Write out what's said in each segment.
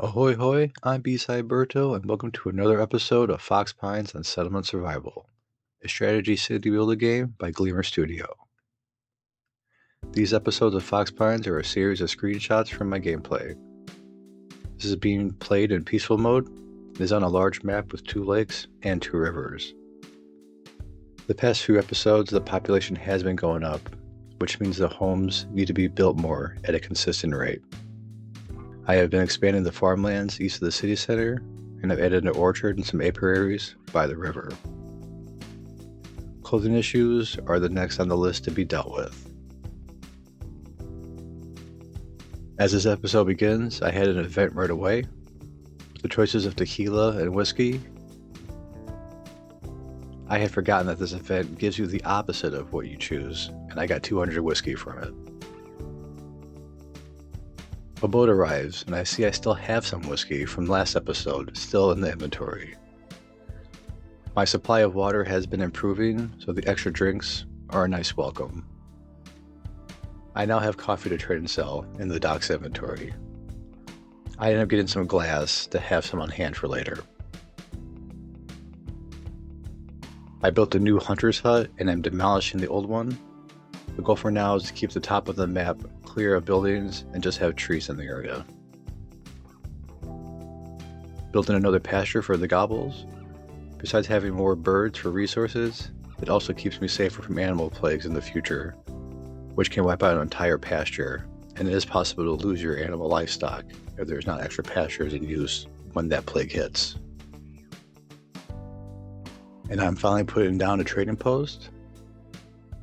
Ahoy hoy, I'm B-Side Berto, and welcome to another episode of Fox Pines on Settlement Survival, a strategy city builder game by Gleamer Studio. These episodes of Fox Pines are a series of screenshots from my gameplay. This is being played in peaceful mode and is on a large map with 2 lakes and 2 rivers. The past few episodes, the population has been going up, which means the homes need to be built more at a consistent rate. I have been expanding the farmlands east of the city center, and I've added an orchard and some apiaries by the river. Clothing issues are the next on the list to be dealt with. As this episode begins, I had an event right away. The choices of tequila and whiskey. I had forgotten that this event gives you the opposite of what you choose, and I got 200 whiskey from it. A boat arrives, and I see I still have some whiskey from last episode still in the inventory. My supply of water has been improving, so the extra drinks are a nice welcome. I now have coffee to trade and sell in the docks inventory. I end up getting some glass to have some on hand for later. I built a new hunter's hut and I'm demolishing the old one. The goal for now is to keep the top of the map clear of buildings and just have trees in the area. Built in another pasture for the gobbles. Besides having more birds for resources, it also keeps me safer from animal plagues in the future, which can wipe out an entire pasture, and it is possible to lose your animal livestock if there's not extra pastures in use when that plague hits. And I'm finally putting down a trading post.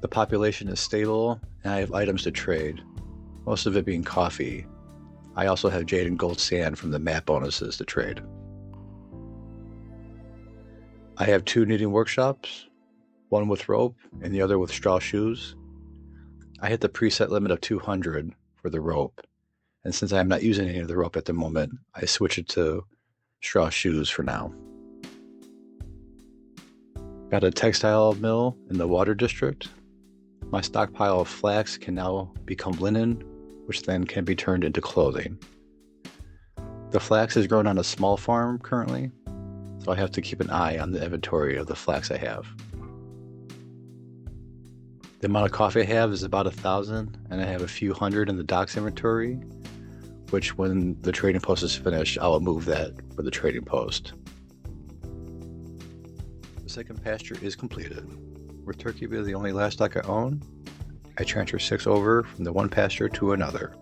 The population is stable, and I have items to trade, most of it being coffee. I also have jade and gold sand from the map bonuses to trade. I have 2 knitting workshops, one with rope and the other with straw shoes. I hit the preset limit of 200 for the rope, and since I am not using any of the rope at the moment, I switch it to straw shoes for now. Got a textile mill in the water district. My stockpile of flax can now become linen, which then can be turned into clothing. The flax is grown on a small farm currently, so I have to keep an eye on the inventory of the flax I have. The amount of coffee I have is about 1,000, and I have a few hundred in the docks inventory, which when the trading post is finished, I will move that for the trading post. The second pasture is completed. With turkey being the only livestock I own, I transfer 6 over from the one pasture to another.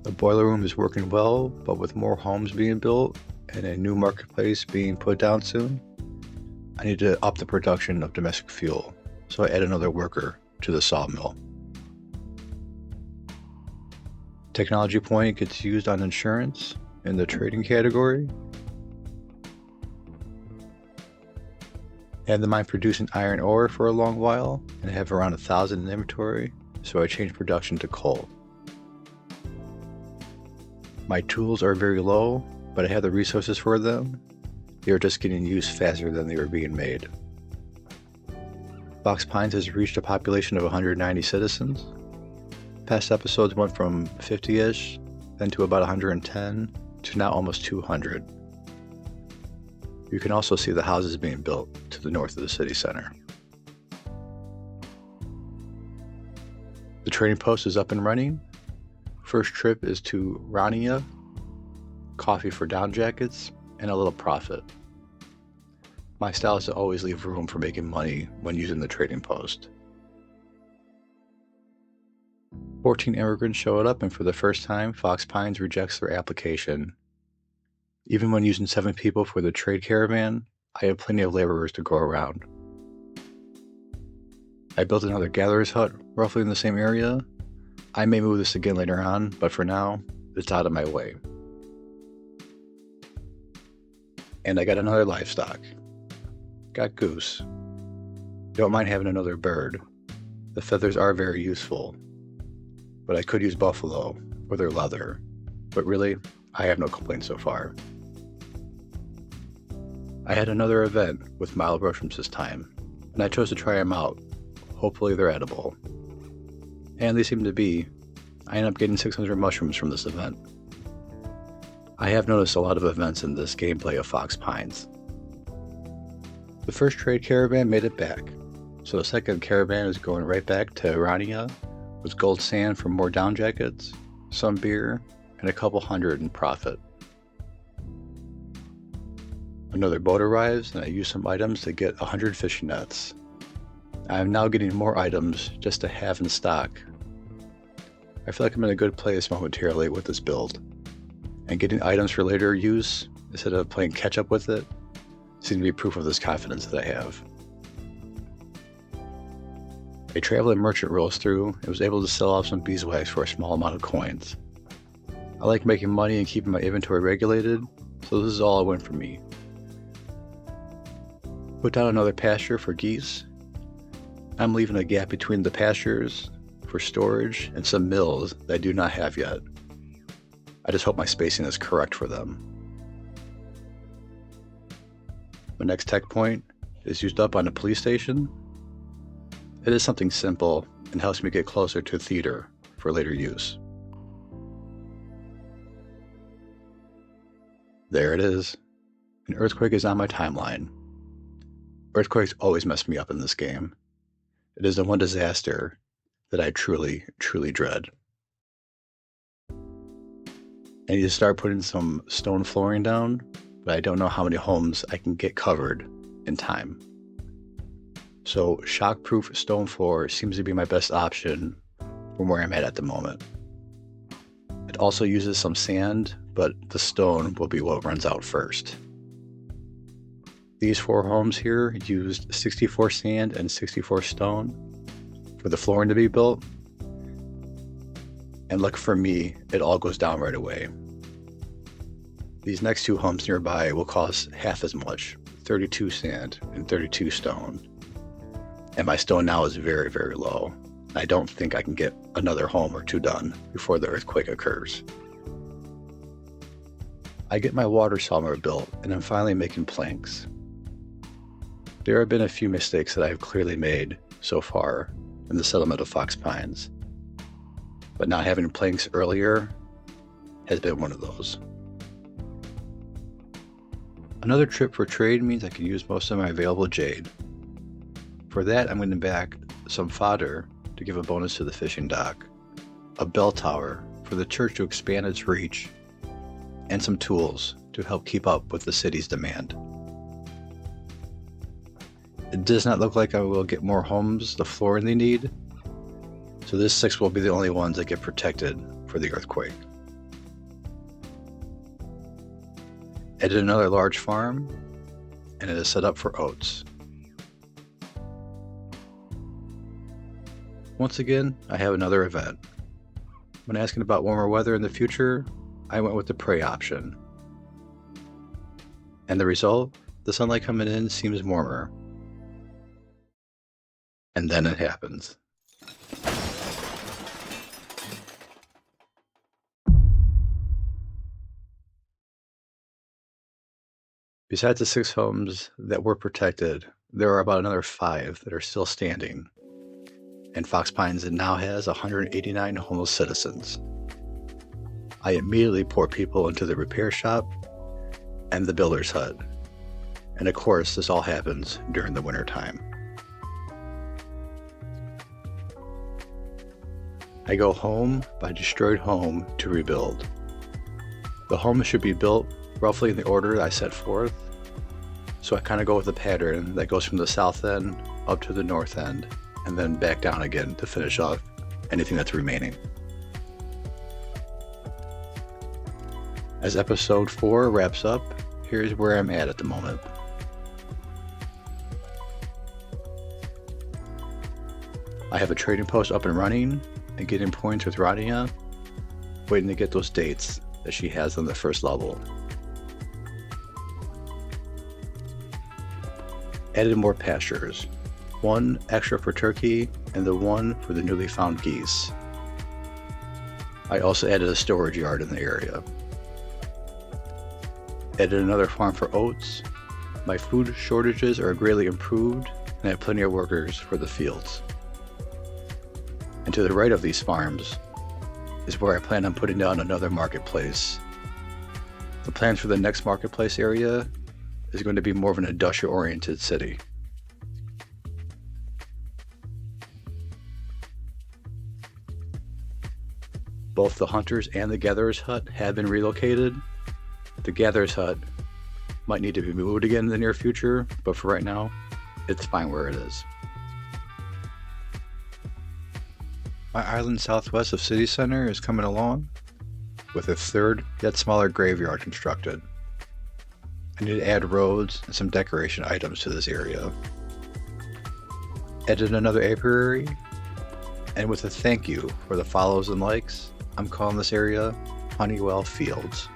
The boiler room is working well, but with more homes being built and a new marketplace being put down soon, I need to up the production of domestic fuel, so I add another worker to the sawmill. Technology point gets used on insurance in the trading category. Had the mine producing iron ore for a long while and have around 1,000 in inventory, so I changed production to coal. My tools are very low, but I have the resources for them. They are just getting used faster than they were being made. Fox Pines has reached a population of 190 citizens. Past episodes went from 50-ish, then to about 110, to now almost 200. You can also see the houses being built to the north of the city center. The trading post is up and running. First trip is to Rania, coffee for down jackets, and a little profit. My style is to always leave room for making money when using the trading post. 14 immigrants showed up, and for the first time, Fox Pines rejects their application. Even when using 7 people for the trade caravan, I have plenty of laborers to go around. I built another gatherer's hut roughly in the same area. I may move this again later on, but for now, it's out of my way. And I got another livestock. Got goose. Don't mind having another bird. The feathers are very useful, but I could use buffalo or their leather. But really, I have no complaints so far. I had another event with mild mushrooms this time, and I chose to try them out. Hopefully they're edible. And they seem to be. I ended up getting 600 mushrooms from this event. I have noticed a lot of events in this gameplay of Fox Pines. The first trade caravan made it back, so the second caravan is going right back to Irania with gold sand for more down jackets, some beer, and a couple hundred in profit. Another boat arrives and I use some items to get 100 fishing nets. I am now getting more items just to have in stock. I feel like I'm in a good place momentarily with this build, and getting items for later use instead of playing catch up with it seems to be proof of this confidence that I have. A traveling merchant rolls through and was able to sell off some beeswax for a small amount of coins. I like making money and keeping my inventory regulated, so this is all a win for me. Put down another pasture for geese. I'm leaving a gap between the pastures for storage and some mills that I do not have yet. I just hope my spacing is correct for them. My next tech point is used up on a police station. It is something simple and helps me get closer to theater for later use. There it is. An earthquake is on my timeline. Earthquakes always mess me up in this game. It is the one disaster that I truly, truly dread. I need to start putting some stone flooring down, but I don't know how many homes I can get covered in time. So shockproof stone floor seems to be my best option from where I'm at the moment. It also uses some sand, but the stone will be what runs out first. These 4 homes here used 64 sand and 64 stone for the flooring to be built. And lucky for me, it all goes down right away. These next 2 homes nearby will cost half as much, 32 sand and 32 stone. And my stone now is very, very low. I don't think I can get another home or 2 done before the earthquake occurs. I get my water sawmill built and I'm finally making planks. There have been a few mistakes that I have clearly made so far in the settlement of Fox Pines, but not having planks earlier has been one of those. Another trip for trade means I can use most of my available jade. For that, I'm going to back some fodder to give a bonus to the fishing dock, a bell tower for the church to expand its reach, and some tools to help keep up with the city's demand. It does not look like I will get more homes the flooring they need, so this 6 will be the only ones that get protected for the earthquake. Added another large farm, and it is set up for oats. Once again, I have another event. When asking about warmer weather in the future, I went with the prey option. And the result? The sunlight coming in seems warmer. And then it happens. Besides the 6 homes that were protected, there are about another 5 that are still standing. And Fox Pines now has 189 homeless citizens. I immediately pour people into the repair shop and the builder's hut. And of course, this all happens during the winter time. I go home by destroyed home to rebuild. The home should be built roughly in the order I set forth, so I kind of go with a pattern that goes from the south end up to the north end, and then back down again to finish off anything that's remaining. As episode 4 wraps up, here's where I'm at the moment. I have a trading post up and running and getting points with Rania, waiting to get those dates that she has on the first level. Added more pastures, 1 extra for turkey and the 1 for the newly found geese. I also added a storage yard in the area. Added another farm for oats. My food shortages are greatly improved and I have plenty of workers for the fields. And to the right of these farms is where I plan on putting down another marketplace. The plans for the next marketplace area is going to be more of an industrial-oriented city. Both the Hunter's and the Gatherer's Hut have been relocated. The Gatherer's Hut might need to be moved again in the near future, but for right now, it's fine where it is. My island southwest of City Center is coming along, with a third, yet smaller graveyard constructed. I need to add roads and some decoration items to this area. Added another apiary, and with a thank you for the follows and likes, I'm calling this area Honeywell Fields.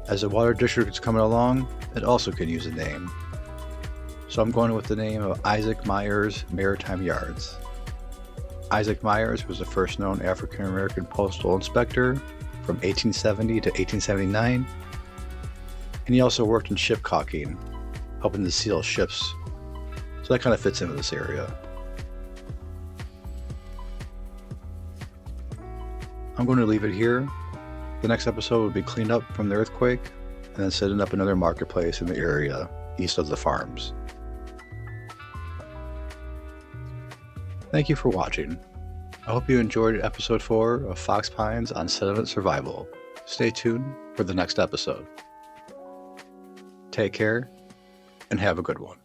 As the water district is coming along, it also can use a name. So I'm going with the name of Isaac Myers Maritime Yards. Isaac Myers was the first known African American postal inspector from 1870 to 1879, and he also worked in ship caulking, helping to seal ships. So that kind of fits into this area. I'm going to leave it here. The next episode will be cleaned up from the earthquake, and then setting up another marketplace in the area east of the farms. Thank you for watching. I hope you enjoyed episode 4 of Fox Pines on Settlement Survival. Stay tuned for the next episode. Take care, and have a good one.